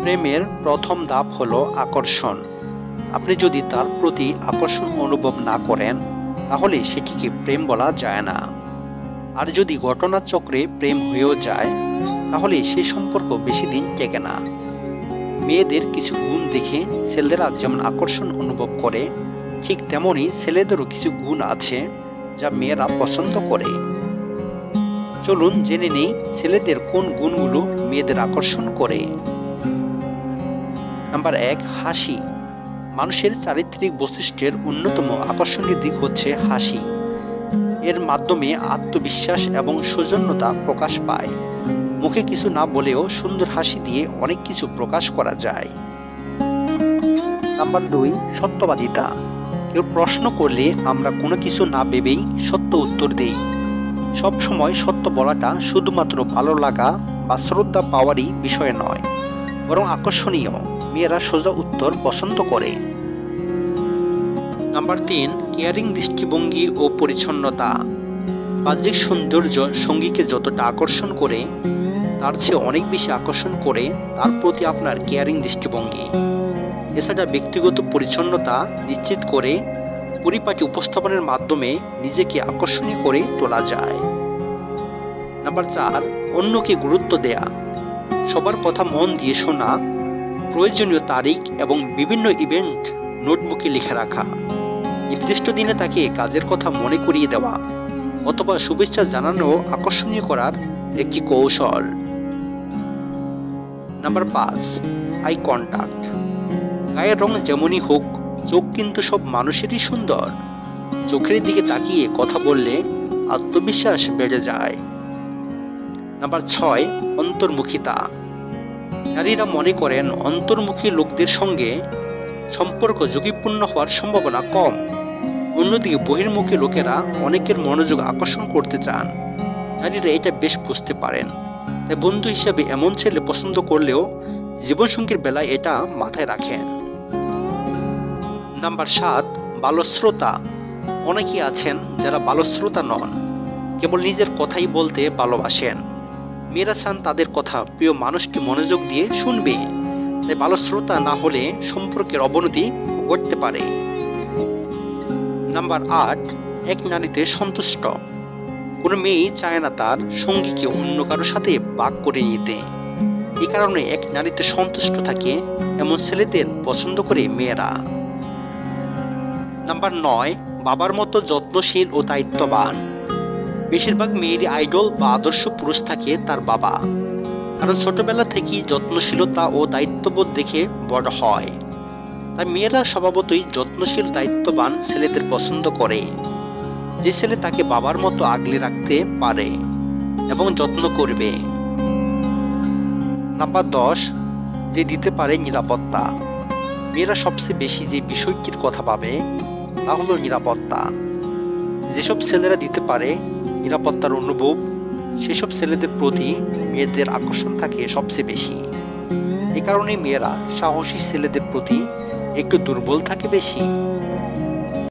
প্রেমের প্রথম ধাপ হলো আকর্ষণ। আপনি যদি তার প্রতি আকর্ষণ অনুভব না করেন, তাহলে সেটিকে প্রেম বলা যায় না। আর যদি ঘটনাচক্রে প্রেম হয়েও যায়, তাহলে সেই সম্পর্ক বেশি দিন টেকে না। মেয়েদের কিছু গুণ দেখে ছেলেরা যেমন আকর্ষণ অনুভব করে, ঠিক তেমনি ছেলেদেরও কিছু গুণ আছে যা মেয়েরা পছন্দ করে। চলুন জেনে নেই ছেলেদের কোন গুণগুলো মেয়েদের আকর্ষণ করে। নাম্বার 1, হাসি। মানুষের চারিত্রিক বৈশিষ্ট্যের অন্যতম আকর্ষণীয় দিক হচ্ছে হাসি। এর মাধ্যমে আত্মবিশ্বাস এবং সৌজন্যতা প্রকাশ পায়। মুখে কিছু না বলেও সুন্দর হাসি দিয়ে অনেক কিছু প্রকাশ করা যায়। নাম্বার 2, সত্যবাদিতা। কেউ প্রশ্ন করলে আমরা কোনো কিছু না ভেবেই সত্য উত্তর দেই। সব সময় সত্য বলাটা শুধুমাত্র ভালো লাগা বা শ্রদ্ধা পাওয়ারই বিষয় নয়, বরং আকর্ষণীয়। মেয়েরা সোজা উত্তর পছন্দ করে। নাম্বার 3, কেয়ারিং দৃষ্টিভঙ্গি ও পরিচ্ছন্নতা। বাহ্যিক সৌন্দর্য সঙ্গীকে যতটা আকর্ষণ করে, তার চেয়ে অনেক বেশি আকর্ষণ করে তার প্রতি আপনার কেয়ারিং দৃষ্টিভঙ্গি। এছাড়া ব্যক্তিগত পরিচ্ছন্নতা নিশ্চিত করে পরিপাটি উপস্থাপনের মাধ্যমে নিজেকে আকর্ষণীয় করে তোলা যায়। নাম্বার 4, অন্যকে গুরুত্ব দেয়া। সবার কথা মন দিয়ে শোনা, প্রয়োজনীয় তারিখ এবং বিভিন্ন ইভেন্ট নোটবুকে লিখে রাখা, নির্দিষ্ট দিনে তাকে কাজের কথা মনে করিয়ে দেওয়া অথবা শুভেচ্ছা জানানো আকর্ষণীয় করার একটি কৌশল। Number 5, eye contact. গায়ের রং যেমনই হোক, চোখ কিন্তু সব মানুষেরই সুন্দর। চোখের দিকে তাকিয়ে কথা বললে আত্মবিশ্বাস বেড়ে যায়। নাম্বার 6, অন্তর্মুখিতা। নারীরা মনে করেন অন্তর্মুখী লোকদের সঙ্গে সম্পর্ক ঝুঁকিপূর্ণ হওয়ার সম্ভাবনা কম। অন্যদিকে বহির্মুখী লোকেরা অনেকের মনোযোগ আকর্ষণ করতে চান। নারীরা এটা বেশ বুঝতে পারেন, তাই বন্ধু হিসাবে এমন ছেলে পছন্দ করলেও জীবনসঙ্গীর বেলায় এটা মাথায় রাখেন। নাম্বার 7, বালশ্রোতা। অনেকেই আছেন যারা বালশ্রোতা নন, কেবল নিজের কথাই বলতে ভালোবাসেন। মেয়েরা চান তাদের কথা প্রিয় মানুষটি মনোযোগ দিয়ে শুনবে, তাই বালশ্রোতা না হলে সম্পর্কের অবনতি ঘটতে পারে। নাম্বার 8, এক নারীতে সন্তুষ্ট। কোনো মেয়েই চায় না তার সঙ্গীকে অন্য কারোর সাথে ভাগ করে নিতে। এই কারণে এক নারীতে সন্তুষ্ট থাকে এমন ছেলেদের পছন্দ করে মেয়েরা। নাম্বার 9, বাবার মতো যত্নশীল ও দায়িত্ববান। বেশিরভাগ মেয়েরই আইডল বা আদর্শ পুরুষ থাকে তার বাবা, কারণ ছোটবেলা থেকেই যত্নশীলতা ও দায়িত্ববোধ দেখে বড় হয়। তাই মেয়েরা স্বভাবতই যত্নশীল দায়িত্ববান ছেলেদের পছন্দ করে, যে ছেলে তাকে বাবার মতো আগলে রাখতে পারে এবং যত্ন করবে। নাম্বার 10, যে দিতে পারে নিরাপত্তা। মেয়েরা সবচেয়ে বেশি যে বিষয়টির কথা ভাবে তা হলো নিরাপত্তা। যেসব ছেলেরা দিতে পারে নিরাপত্তার অনুভব, সেসব ছেলেদের প্রতি মেয়েদের আকর্ষণ থাকে সবচেয়ে বেশি। এ কারণে মেয়েরা সাহসী ছেলেদের প্রতি একটু দুর্বল থাকে বেশি।